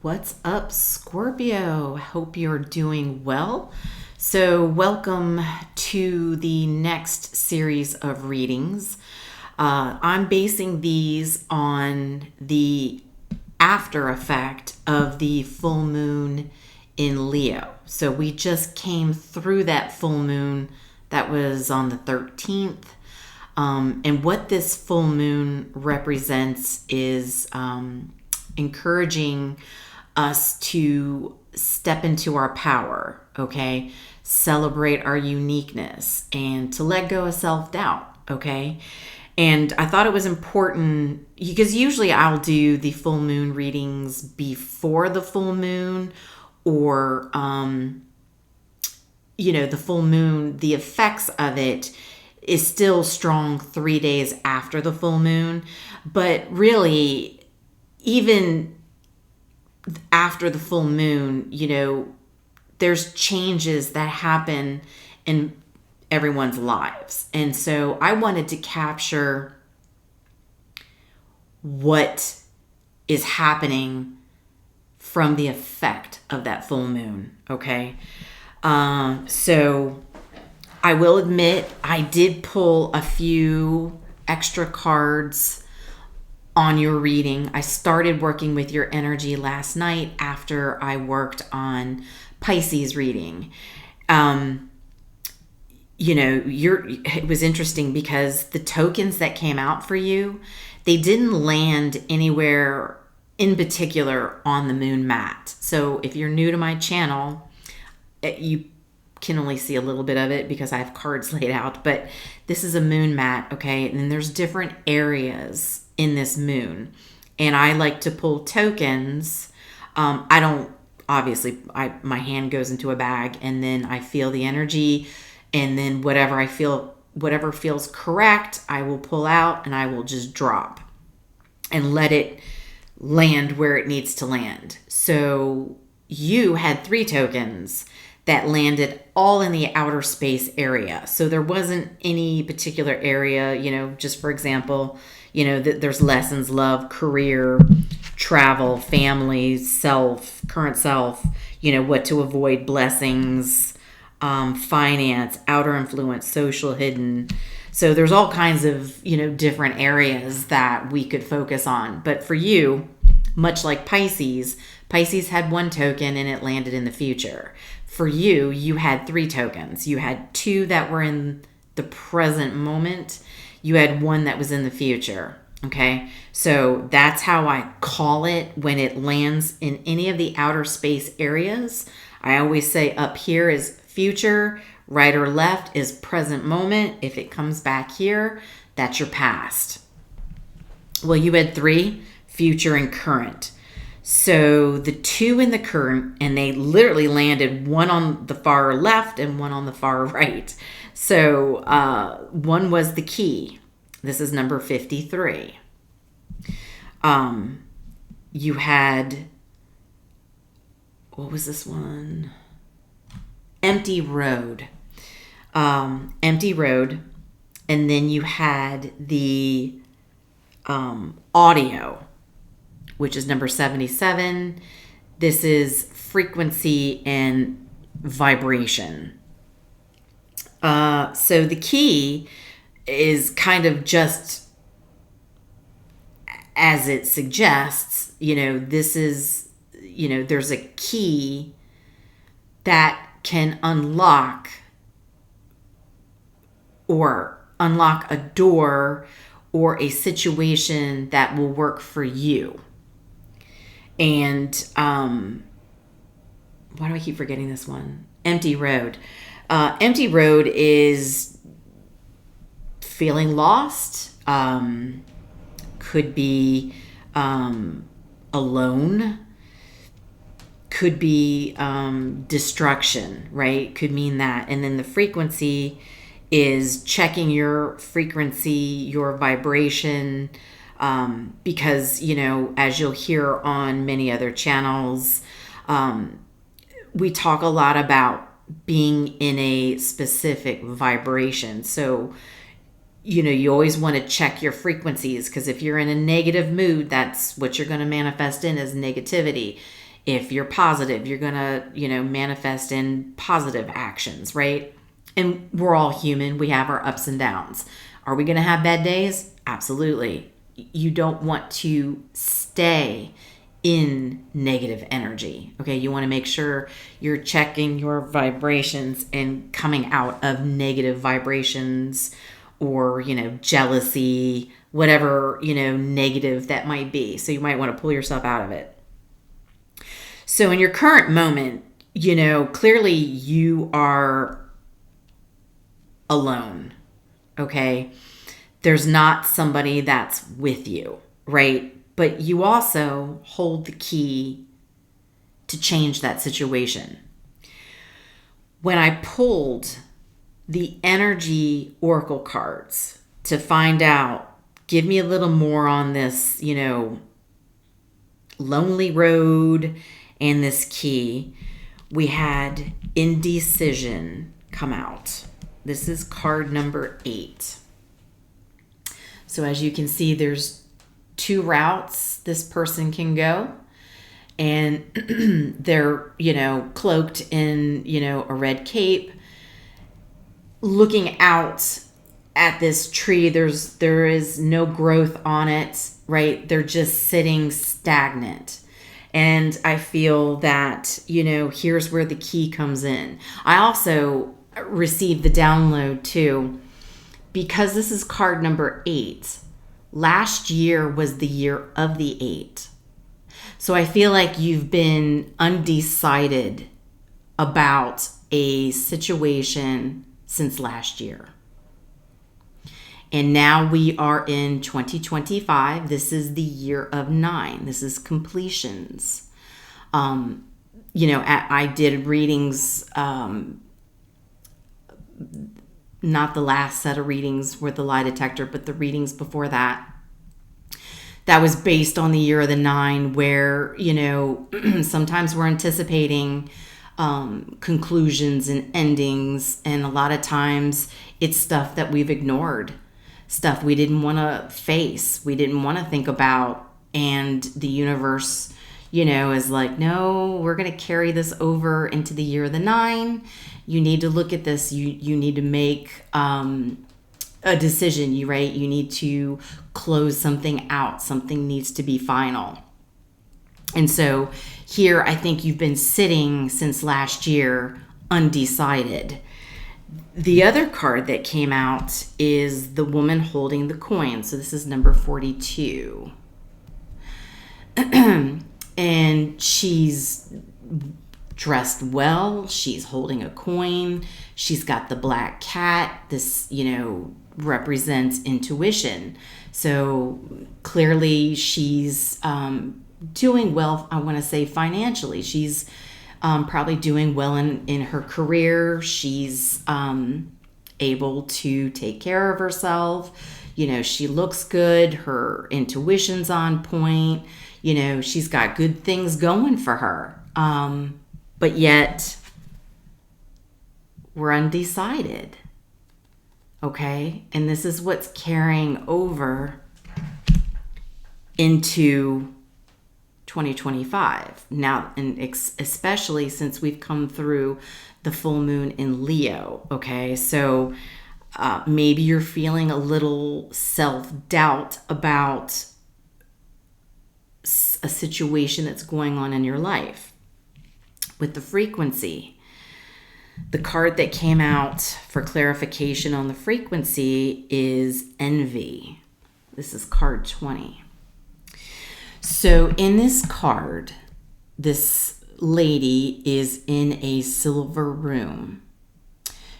What's up, Scorpio? Hope you're doing well. So, welcome to the next series of readings. I'm basing these on the after effect of the full moon in Leo. So, we just came through that full moon that was on the 13th. And what this full moon represents is encouraging us to step into our power, okay? Celebrate our uniqueness and to let go of self-doubt, okay? And I thought it was important because usually I'll do the full moon readings before the full moon or, the full moon, the effects of it is still strong 3 days after the full moon. But really, even after the full moon, there's changes that happen in everyone's lives. And so I wanted to capture what is happening from the effect of that full moon, okay? So I will admit I did pull a few extra cards on your reading. I started working with your energy last night after I worked on Pisces reading. It was interesting because the tokens that came out for you, they didn't land anywhere in particular on the moon mat. So if you're new to my channel, you can only see a little bit of it because I have cards laid out, but this is a moon mat, okay? And then there's different areas in this moon, and I like to pull tokens. I don't obviously, my hand goes into a bag and then I feel the energy, and then whatever feels correct, I will pull out and I will just drop and let it land where it needs to land. So you had 3 tokens that landed all in the outer space area. So there wasn't any particular area, just for example, there's lessons, love, career, travel, family, self, current self, what to avoid, blessings, finance, outer influence, social, hidden. So there's all kinds of, different areas that we could focus on. But for you, much like Pisces had 1 token and it landed in the future. For you, you had 3 tokens. You had 2 that were in the present moment. You had 1 that was in the future. Okay, so that's how I call it when it lands in any of the outer space areas. I always say up here is future, right or left is present moment. If it comes back here, that's your past. Well, you had 3, future and current. So the 2 in the current, and they literally landed 1 on the far left and 1 on the far right. So 1 was the key. This is number 53. You had, what was this one? Empty road. Empty road. And then you had the audio, which is number 77. This is frequency and vibration. So the key is kind of just as it suggests, this is, there's a key that can unlock a door or a situation that will work for you. And why do I keep forgetting this one? Empty road. Empty road is feeling lost, could be alone, could be destruction, right? Could mean that. And then the frequency is checking your frequency, your vibration, because, as you'll hear on many other channels, we talk a lot about being in a specific vibration. So, you always want to check your frequencies, because if you're in a negative mood, that's what you're going to manifest in as negativity. If you're positive, you're going to, manifest in positive actions, right? And we're all human. We have our ups and downs. Are we going to have bad days? Absolutely. You don't want to stay in negative energy. Okay. You want to make sure you're checking your vibrations and coming out of negative vibrations or, jealousy, whatever, negative that might be. So you might want to pull yourself out of it. So in your current moment, clearly you are alone. Okay. There's not somebody that's with you, right? But you also hold the key to change that situation. When I pulled the energy oracle cards to find out, give me a little more on this, lonely road and this key, we had indecision come out. This is card number 8. So as you can see, there's 2 routes this person can go. And they're, cloaked in, a red cape, looking out at this tree. There is no growth on it, right? They're just sitting stagnant. And I feel that, here's where the key comes in. I also received the download too, because this is card number 8. Last year was the year of the 8. So I feel like you've been undecided about a situation since last year. And now we are in 2025. This is the year of 9. This is completions. I did readings, not the last set of readings with the lie detector, but the readings before that. That was based on the year of the 9, where, sometimes we're anticipating conclusions and endings. And a lot of times it's stuff that we've ignored, stuff we didn't want to face, we didn't want to think about. And the universe, is like, no, we're going to carry this over into the year of the 9. You need to look at this. You need to make a decision, right? You need to close something out. Something needs to be final. And so here, I think you've been sitting since last year undecided. The other card that came out is the woman holding the coin. So this is number 42. And she's dressed well. She's holding a coin. She's got the black cat. This, represents intuition. So clearly she's doing well, I want to say financially. She's probably doing well in her career. She's able to take care of herself. She looks good. Her intuition's on point. She's got good things going for her. But yet we're undecided. Okay? And this is what's carrying over into 2025. Now, and especially since we've come through the full moon in Leo. Okay? So maybe you're feeling a little self-doubt about a situation that's going on in your life. With the frequency, the card that came out for clarification on the frequency is envy. This is card 20. So in this card, this lady is in a silver room.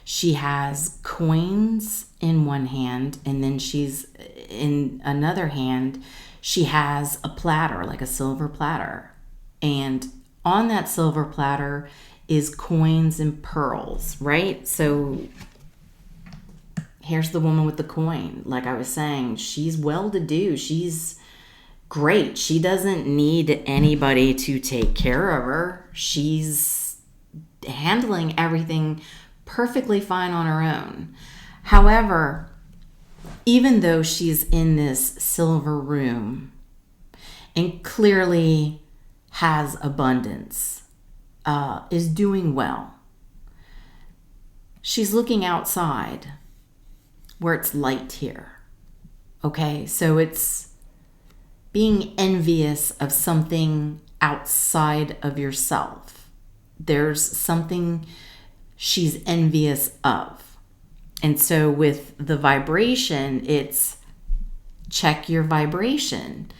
She has coins in one hand, and then she's in another hand, she has a platter, like a silver platter. And on that silver platter is coins and pearls, right? So here's the woman with the coin. Like I was saying, she's well-to-do. She's great. She doesn't need anybody to take care of her. She's handling everything perfectly fine on her own. However, even though she's in this silver room and clearly has abundance, is doing well. She's looking outside where it's light here. Okay, so it's being envious of something outside of yourself. There's something she's envious of. And so with the vibration, it's check your vibration.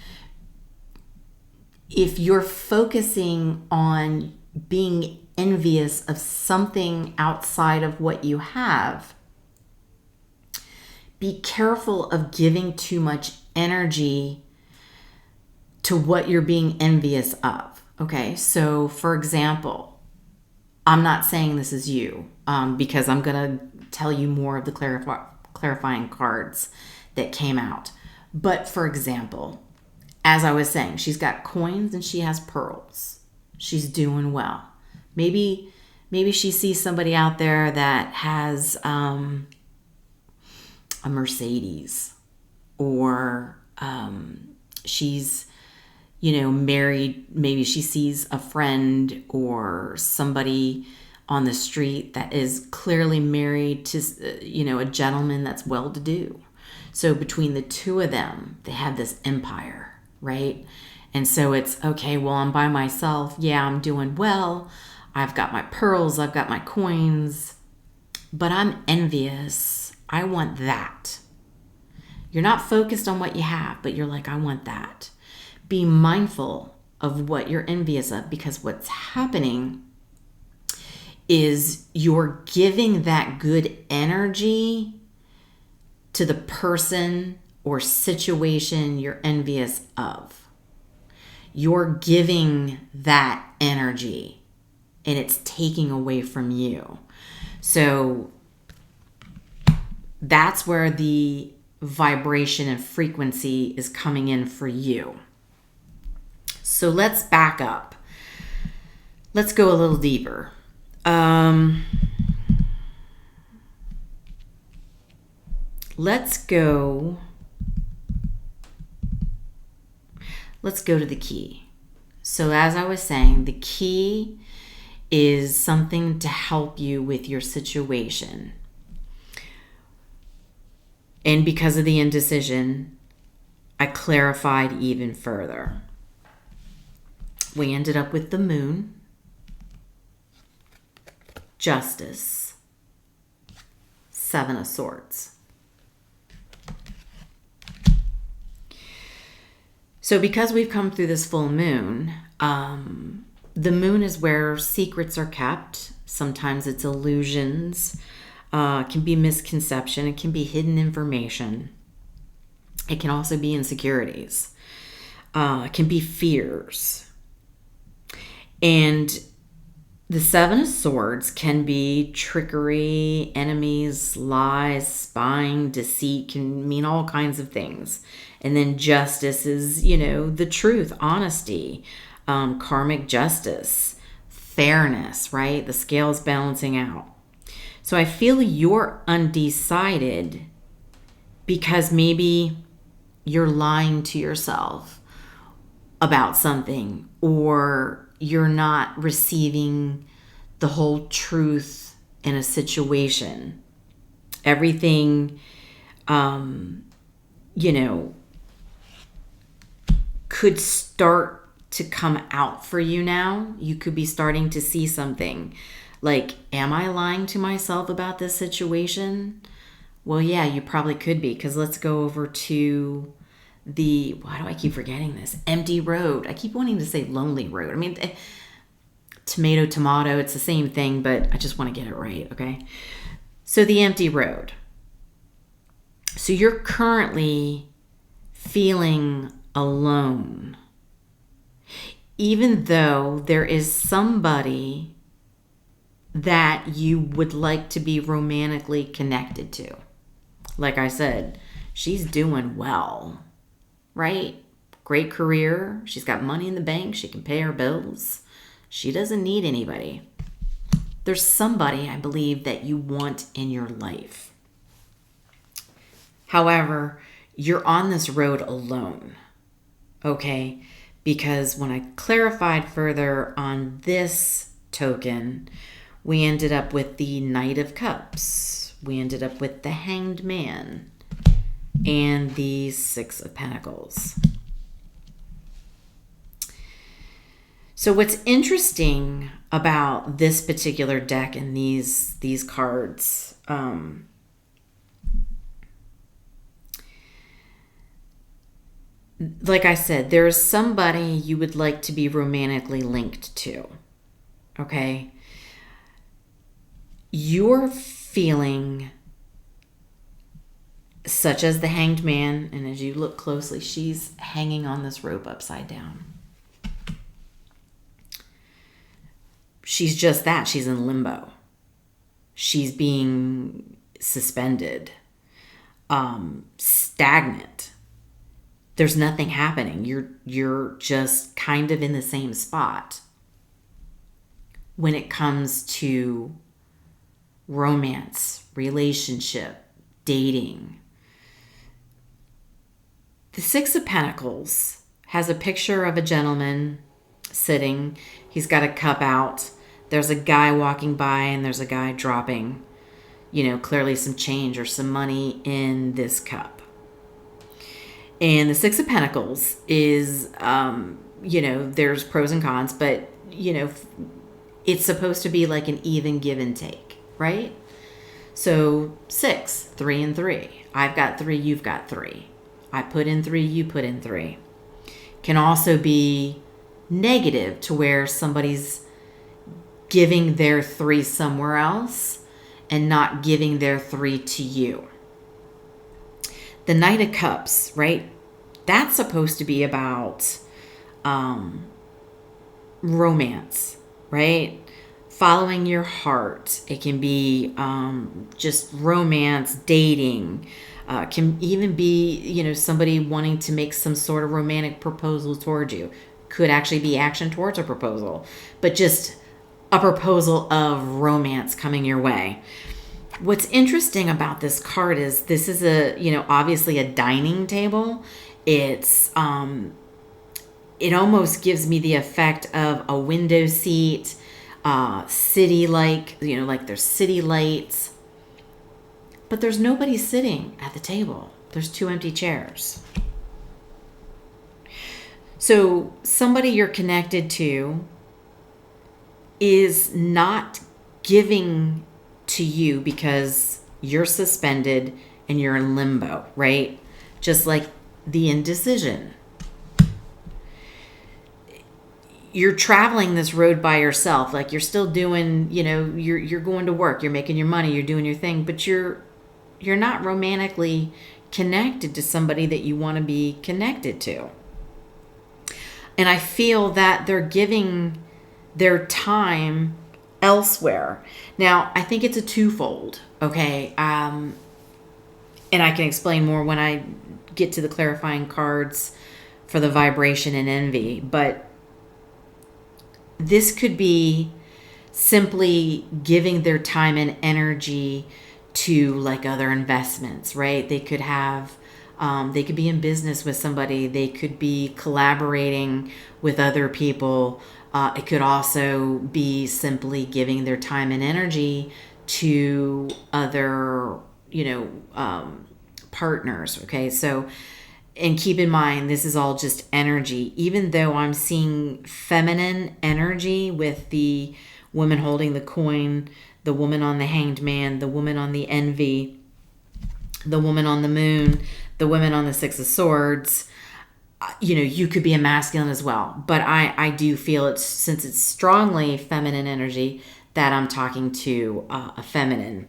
If you're focusing on being envious of something outside of what you have, be careful of giving too much energy to what you're being envious of. Okay, so for example, I'm not saying this is you, because I'm going to tell you more of the clarifying cards that came out. But for example, as I was saying, she's got coins and she has pearls. She's doing well. Maybe she sees somebody out there that has a Mercedes, or she's married. Maybe she sees a friend or somebody on the street that is clearly married to a gentleman that's well-to-do. So between the two of them, they have this empire, right? And so it's, okay, well, I'm by myself. Yeah, I'm doing well. I've got my pearls. I've got my coins. But I'm envious. I want that. You're not focused on what you have, but you're like, I want that. Be mindful of what you're envious of, because what's happening is you're giving that good energy to the person or situation you're envious of. You're giving that energy and it's taking away from you. So that's where the vibration and frequency is coming in for you. So let's back up. Let's go a little deeper. Let's go to the key. So as I was saying, the key is something to help you with your situation. And because of the indecision, I clarified even further. We ended up with the moon, justice, 7 of swords. So because we've come through this full moon, the moon is where secrets are kept. Sometimes it's illusions. It can be misconception. It can be hidden information. It can also be insecurities. It can be fears. And the 7 of swords can be trickery, enemies, lies, spying, deceit, can mean all kinds of things. And then justice is, the truth, honesty, karmic justice, fairness, right? The scales balancing out. So I feel you're undecided because maybe you're lying to yourself about something, or you're not receiving the whole truth in a situation. Everything, could start to come out for you now. You could be starting to see something like, am I lying to myself about this situation? Well, yeah, you probably could be, because let's go over to why do I keep forgetting this? Empty road. I keep wanting to say lonely road. I mean, tomato, it's the same thing, but I just want to get it right, okay? So the empty road. So you're currently feeling alone, even though there is somebody that you would like to be romantically connected to. Like I said, she's doing well, right? Great career. She's got money in the bank. She can pay her bills. She doesn't need anybody. There's somebody, I believe, that you want in your life. However, you're on this road alone, okay? because when I clarified further on this token, we ended up with the Knight of Cups. We ended up with the Hanged Man and the Six of Pentacles. So what's interesting about this particular deck and these cards, like I said, there's somebody you would like to be romantically linked to, okay? You're feeling, such as the Hanged Man, and as you look closely, she's hanging on this rope upside down. She's just that. She's in limbo. She's being suspended, stagnant. There's nothing happening. You're just kind of in the same spot when it comes to romance, relationship, dating. The Six of Pentacles has a picture of a gentleman sitting. He's got a cup out. There's a guy walking by and there's a guy dropping, clearly some change or some money in this cup. And the Six of Pentacles is, there's pros and cons, but, it's supposed to be like an even give and take, right? So 6, 3 and 3. I've got 3, you've got 3. I put in 3, you put in 3. Can also be negative to where somebody's giving their 3 somewhere else and not giving their 3 to you. The Knight of Cups, right? That's supposed to be about romance, right? Following your heart. It can be just romance, dating. Can even be, somebody wanting to make some sort of romantic proposal towards you. Could actually be action towards a proposal, but just a proposal of romance coming your way. What's interesting about this card is this is obviously a dining table. It's, it almost gives me the effect of a window seat, city-like, like there's city lights, but there's nobody sitting at the table. There's 2 empty chairs. So somebody you're connected to is not giving to you because you're suspended and you're in limbo, right? Just like the indecision. You're traveling this road by yourself. Like you're still doing, you're going to work, you're making your money, you're doing your thing, but you're not romantically connected to somebody that you want to be connected to. And I feel that they're giving their time elsewhere. Now, I think it's a twofold, okay? And I can explain more when I get to the clarifying cards for the vibration and envy. But this could be simply giving their time and energy to like other investments, right? They could have, they could be in business with somebody. They could be collaborating with other people. It could also be simply giving their time and energy to other, partners. Okay. So, and keep in mind, this is all just energy. Even though I'm seeing feminine energy with the woman holding the coin, the woman on the Hanged Man, the woman on the envy, the woman on the moon, the women on the Six of Swords, you could be a masculine as well. But I do feel it's, since it's strongly feminine energy, that I'm talking to a feminine.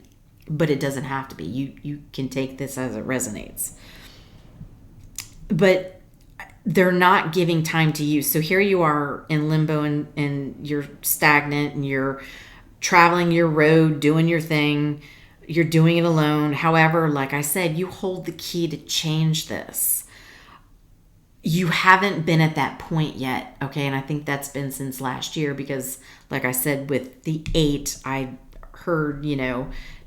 But it doesn't have to be. You can take this as it resonates. But they're not giving time to you. So here you are in limbo and you're stagnant and you're traveling your road, doing your thing. You're doing it alone. However, like I said, you hold the key to change this. You haven't been at that point yet, okay? And I think that's been since last year because, like I said, with the 8, I heard,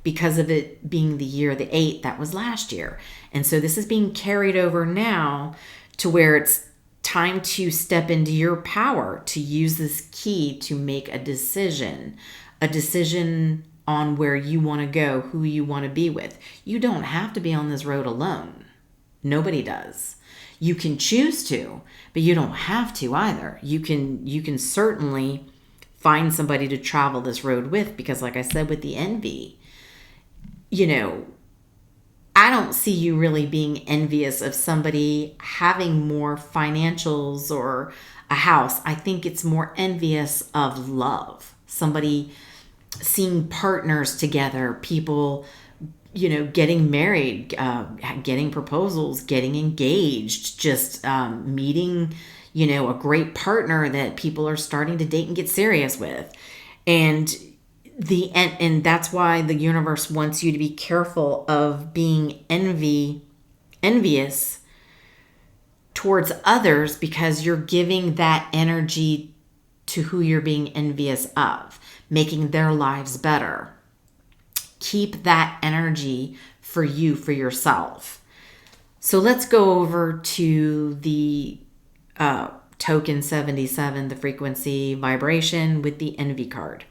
because of it being the year of the 8, that was last year. And so this is being carried over now to where it's time to step into your power, to use this key to make a decision on where you want to go, who you want to be with. You don't have to be on this road alone. Nobody does. You can choose to, but you don't have to either. You can certainly find somebody to travel this road with, because like I said, with the envy, I don't see you really being envious of somebody having more financials or a house. I think it's more envious of love. Somebody seeing partners together, people, getting married, getting proposals, getting engaged, just meeting, a great partner that people are starting to date and get serious with. And that's why the universe wants you to be careful of being envious towards others, because you're giving that energy to who you're being envious of, making their lives better. Keep that energy for you, for yourself. So let's go over to the token 77, the frequency vibration with the envy card.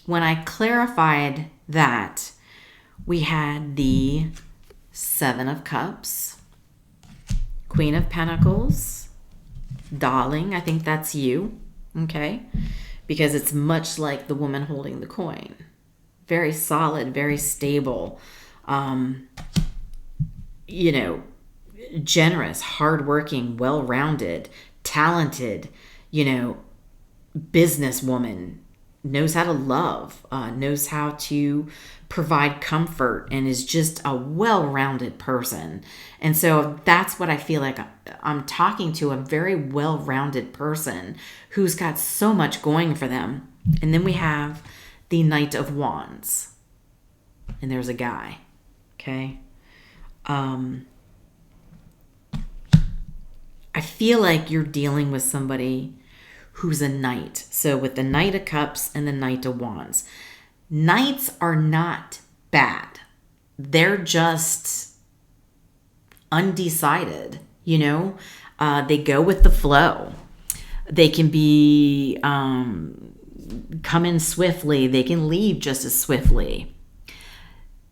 When I clarified that, we had the 7 of Cups, Queen of Pentacles, Darling, I think that's you, okay? Because it's much like the woman holding the coin. Very solid, very stable, generous, hardworking, well-rounded, talented, businesswoman, knows how to love, knows how to provide comfort, and is just a well-rounded person. And so that's what I feel like I'm talking to, a very well-rounded person who's got so much going for them. And then we have the Knight of Wands. And there's a guy, okay? I feel like you're dealing with somebody who's a knight. So with the Knight of Cups and the Knight of Wands. Knights are not bad. They're just undecided, They go with the flow. They can be come in swiftly. They can leave just as swiftly.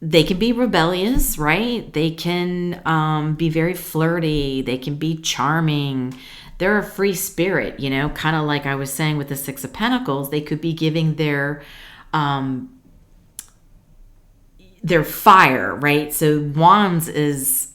They can be rebellious, right? They can be very flirty. They can be charming. They're a free spirit, kind of like I was saying with the 6 of Pentacles. They could be giving their fire, right? So Wands is,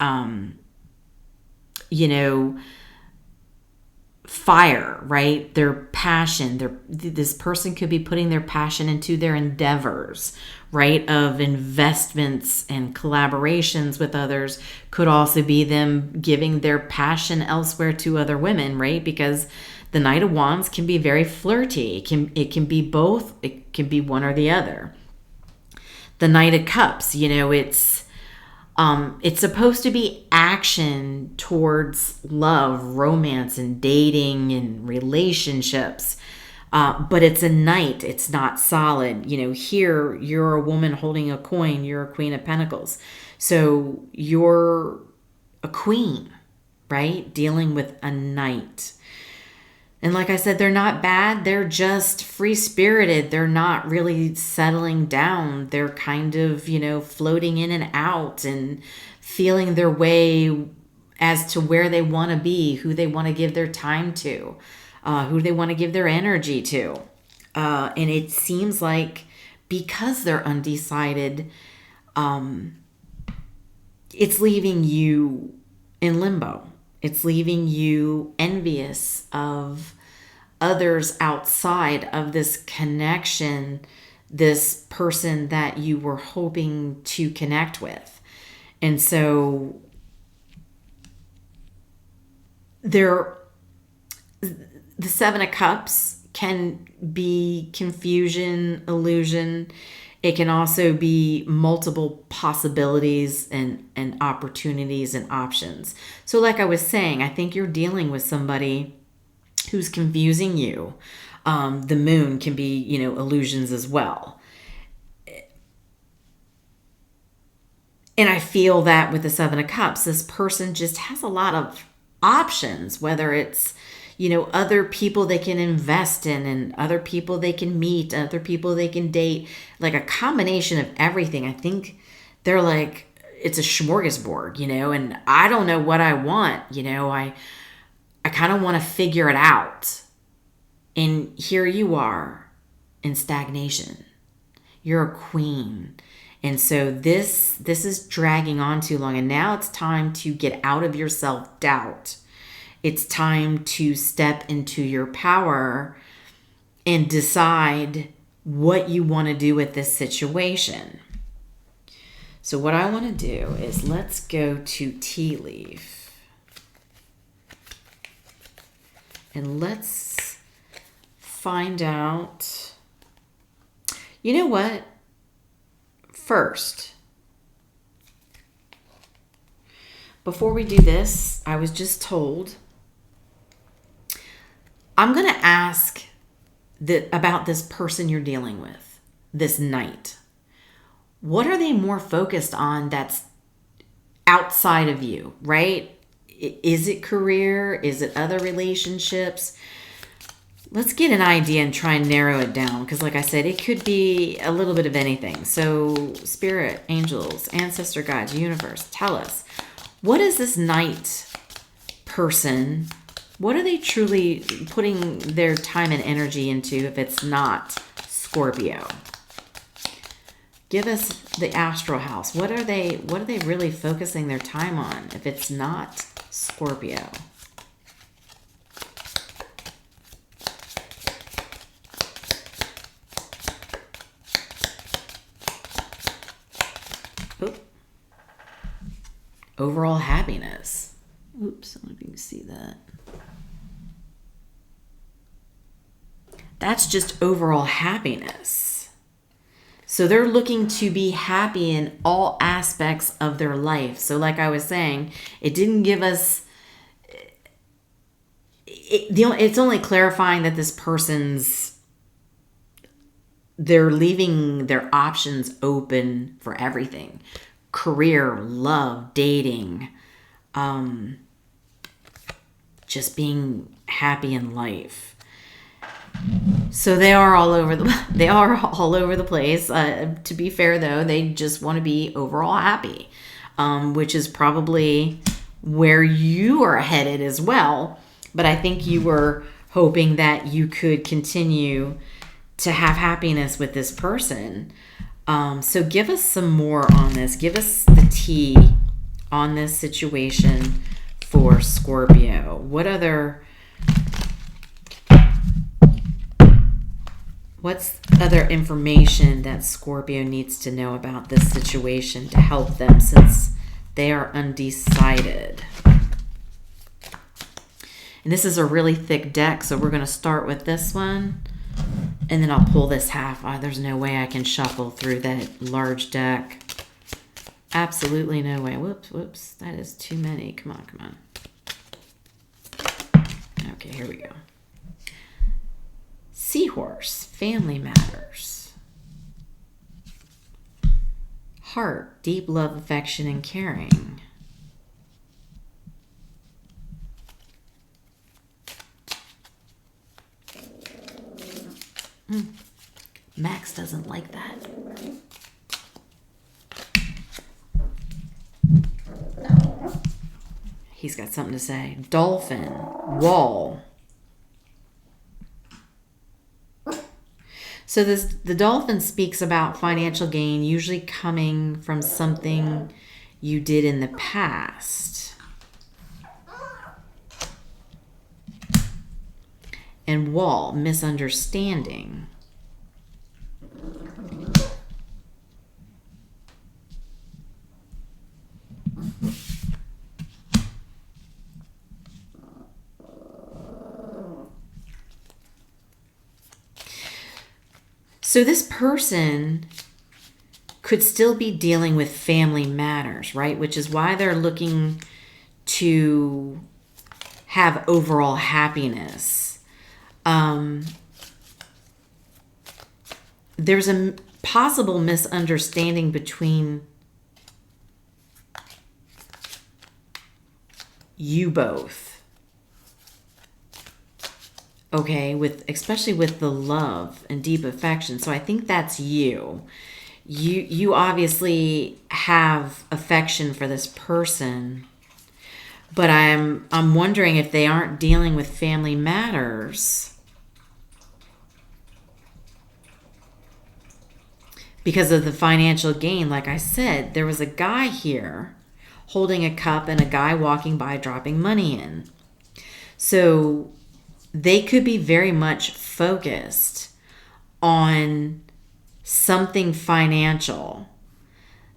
fire, right? Their passion. This person could be putting their passion into their endeavors, right? Of investments and collaborations with others. Could also be them giving their passion elsewhere to other women, right? Because the Knight of Wands can be very flirty. It can be both. It can be one or the other. The Knight of Cups, it's supposed to be action towards love, romance, and dating and relationships. But it's a knight. It's not solid. Here you're a woman holding a coin. You're a Queen of Pentacles. So you're a queen, right? Dealing with a knight. And like I said, they're not bad. They're just free-spirited. They're not really settling down. They're kind of, floating in and out and feeling their way as to where they want to be, who they want to give their time to, who they want to give their energy to. And it seems like because they're undecided, it's leaving you in limbo. It's leaving you envious of others outside of this connection, this person that you were hoping to connect with. And so the 7 of Cups can be confusion, illusion. It can also be multiple possibilities and opportunities and options. So like I was saying, I think you're dealing with somebody who's confusing you. The moon can be, illusions as well. And I feel that with the 7 of Cups, this person just has a lot of options, whether it's, other people they can invest in and other people they can meet, other people they can date, like a combination of everything. I think they're like, it's a smorgasbord, and I don't know what I want. I kind of want to figure it out. And here you are in stagnation. You're a queen. And so this is dragging on too long. And now it's time to get out of your self-doubt. It's time to step into your power and decide what you want to do with this situation. So what I want to do is let's go to tea leaf. And let's find out. You know what? First, before we do this, I was just told I'm going to ask about this person you're dealing with this night. What are they more focused on that's outside of you, right? Is it career? Is it other relationships? Let's get an idea and try and narrow it down. Because like I said, it could be a little bit of anything. So spirit, angels, ancestor guides, universe, tell us. What is this night person? What are they truly putting their time and energy into if it's not Scorpio? Give us the astral house. What are they really focusing their time on if it's not Scorpio? Oop. Overall happiness. Oops, I don't know if you can see that. That's just overall happiness. So they're looking to be happy in all aspects of their life. So like I was saying, it didn't give us... It's only clarifying that this person's... They're leaving their options open for everything. Career, love, dating, just being happy in life. So they are all over the place. To be fair, though, they just want to be overall happy, which is probably where you are headed as well. But I think you were hoping that you could continue to have happiness with this person. So give us some more on this. Give us the tea on this situation for Scorpio. What's other information that Scorpio needs to know about this situation to help them since they are undecided? And this is a really thick deck, so we're going to start with this one. And then I'll pull this half. There's no way I can shuffle through that large deck. Absolutely no way. Whoops. That is too many. Come on. Okay, here we go. Seahorse, family matters. Heart, deep love, affection, and caring. Max doesn't like that. He's got something to say. Dolphin, wall. So the dolphin speaks about financial gain, usually coming from something you did in the past. And wall, misunderstanding. So this person could still be dealing with family matters, right? Which is why they're looking to have overall happiness. There's a possible misunderstanding between you both. okay, with especially with the love and deep affection. So I think that's you. You obviously have affection for this person, but I'm wondering if they aren't dealing with family matters because of the financial gain. Like I said, there was a guy here holding a cup and a guy walking by dropping money in. So they could be very much focused on something financial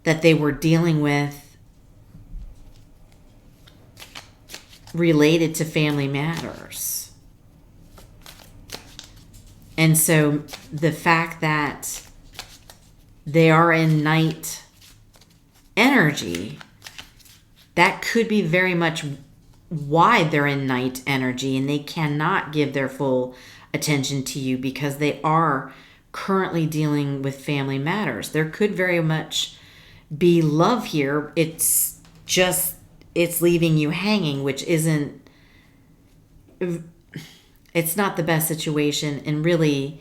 that they were dealing with related to family matters. And so the fact that they are in night energy, that could be very much why they're in night energy, and they cannot give their full attention to you because they are currently dealing with family matters. There could very much be love here. It's just, it's leaving you hanging, which isn't, it's not the best situation, and really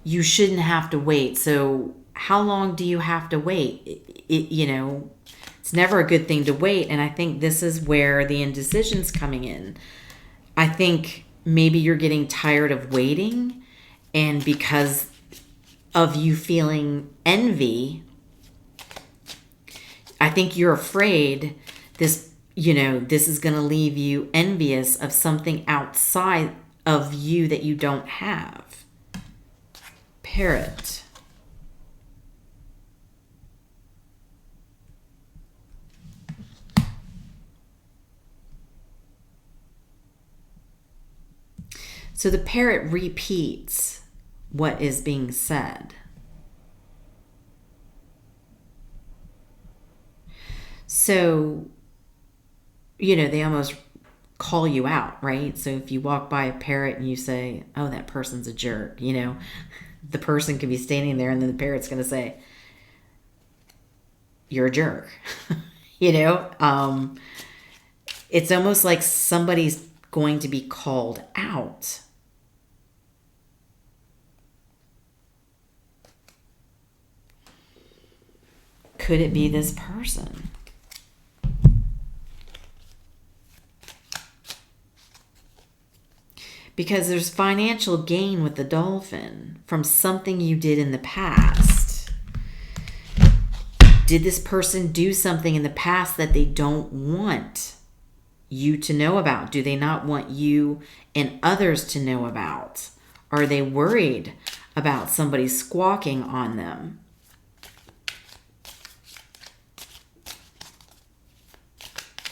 you shouldn't have to wait. So how long do you have to wait? It's never a good thing to wait. And I think this is where the indecision's coming in. I think maybe you're getting tired of waiting, and because of you feeling envy, I think you're afraid this is going to leave you envious of something outside of you that you don't have. Parrot. So the parrot repeats what is being said. So, they almost call you out, right? So if you walk by a parrot and you say, oh, that person's a jerk, the person could be standing there and then the parrot's going to say, you're a jerk. It's almost like somebody's going to be called out. Could it be this person? Because there's financial gain with the dolphin from something you did in the past. Did this person do something in the past that they don't want you to know about? Do they not want you and others to know about? Are they worried about somebody squawking on them?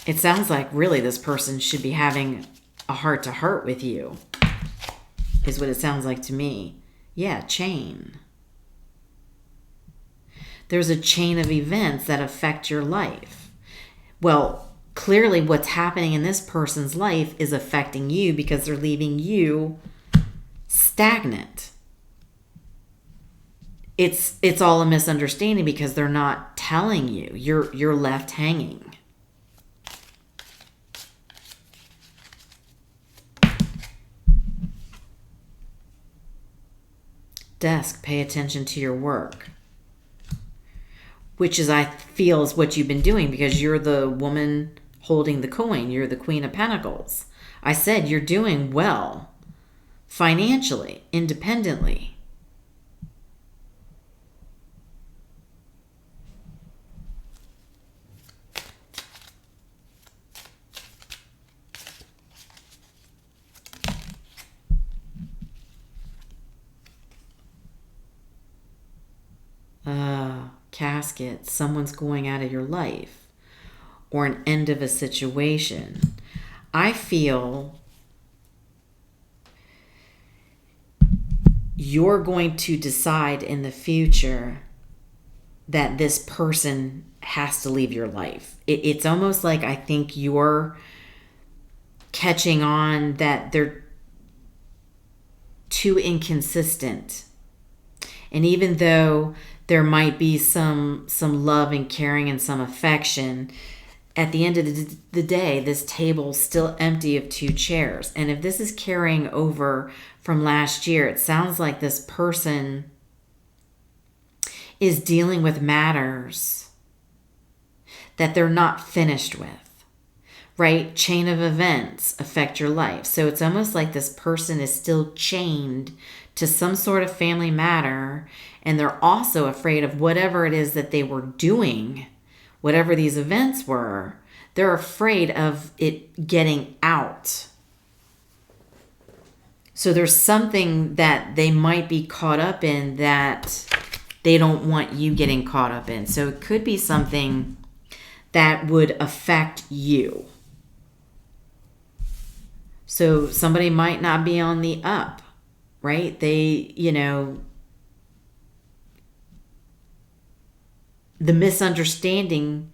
It sounds like really this person should be having a heart-to-heart with you, is what it sounds like to me. Yeah, chain. There's a chain of events that affect your life. Well, clearly what's happening in this person's life is affecting you because they're leaving you stagnant. It's all a misunderstanding because they're not telling you. You're left hanging. Desk, pay attention to your work. Which is, I feel, is what you've been doing because you're the woman holding the coin. You're the Queen of Pentacles. I said you're doing well financially, independently. Casket, someone's going out of your life, or an end of a situation. I feel you're going to decide in the future that this person has to leave your life. It's almost like I think you're catching on that they're too inconsistent. And even though there might be some love and caring and some affection, at the end of the day, this table's still empty of 2 chairs. And if this is carrying over from last year, it sounds like this person is dealing with matters that they're not finished with, right? Chain of events affect your life. So it's almost like this person is still chained to some sort of family matter, and they're also afraid of whatever it is that they were doing, whatever these events were. They're afraid of it getting out. So there's something that they might be caught up in that they don't want you getting caught up in. So it could be something that would affect you. So somebody might not be on the up, right? They, the misunderstanding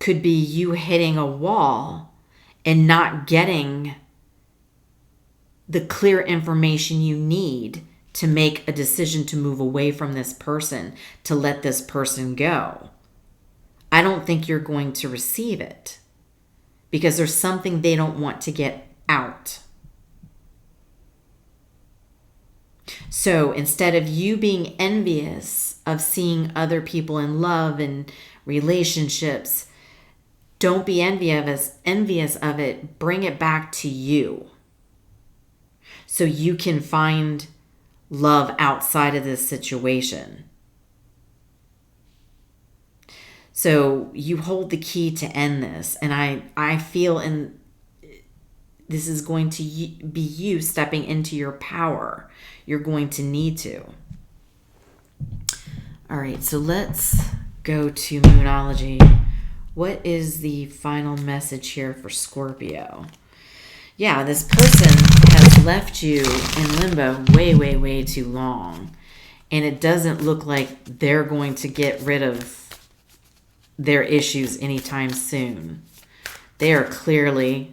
could be you hitting a wall and not getting the clear information you need to make a decision to move away from this person, to let this person go. I don't think you're going to receive it because there's something they don't want to get out. So instead of you being envious of seeing other people in love and relationships, don't be envious of it. Bring it back to you so you can find love outside of this situation. So you hold the key to end this. And I feel this is going to be you stepping into your power. You're going to need to. All right, so let's go to Moonology. What is the final message here for Scorpio? Yeah, this person has left you in limbo way, way, way too long. And it doesn't look like they're going to get rid of their issues anytime soon. They are clearly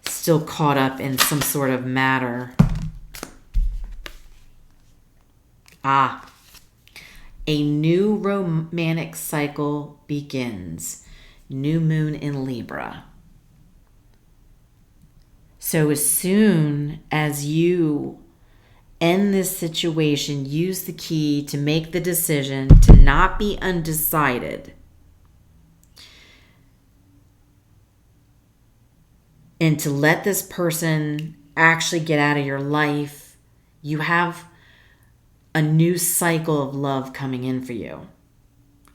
still caught up in some sort of matter. A new romantic cycle begins. New moon in Libra. So as soon as you end this situation, use the key to make the decision to not be undecided and to let this person actually get out of your life, you have a new cycle of love coming in for you.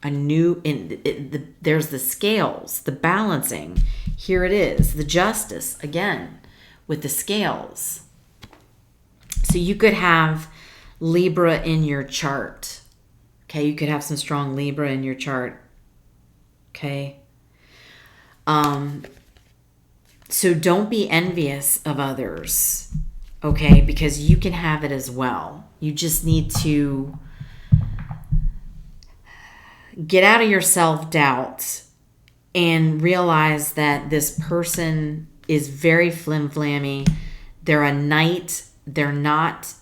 There's the scales, the balancing. Here it is, the justice again with the scales. So you could have Libra in your chart. Okay, you could have some strong Libra in your chart. Okay. So don't be envious of others. Okay, because you can have it as well. You just need to get out of your self-doubt and realize that this person is very flim-flammy. They're a knight. They're not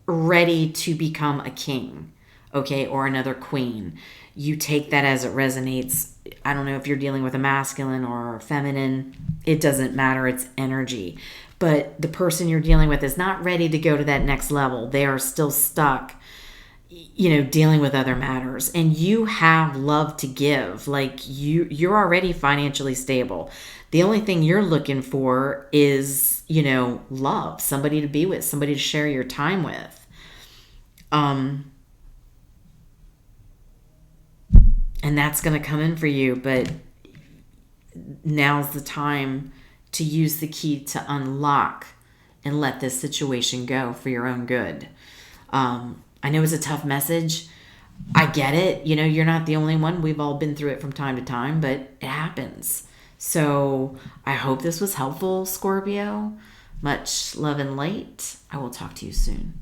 ready to become a king, okay, or another queen. You take that as it resonates. I don't know if you're dealing with a masculine or feminine. It doesn't matter. It's energy. But the person you're dealing with is not ready to go to that next level. They are still stuck, dealing with other matters. And you have love to give. Like you're already financially stable. The only thing you're looking for is, love, somebody to be with, somebody to share your time with. And that's going to come in for you, but now's the time to use the key to unlock and let this situation go for your own good. I know it's a tough message. I get it. You're not the only one. We've all been through it from time to time, but it happens. So I hope this was helpful, Scorpio. Much love and light. I will talk to you soon.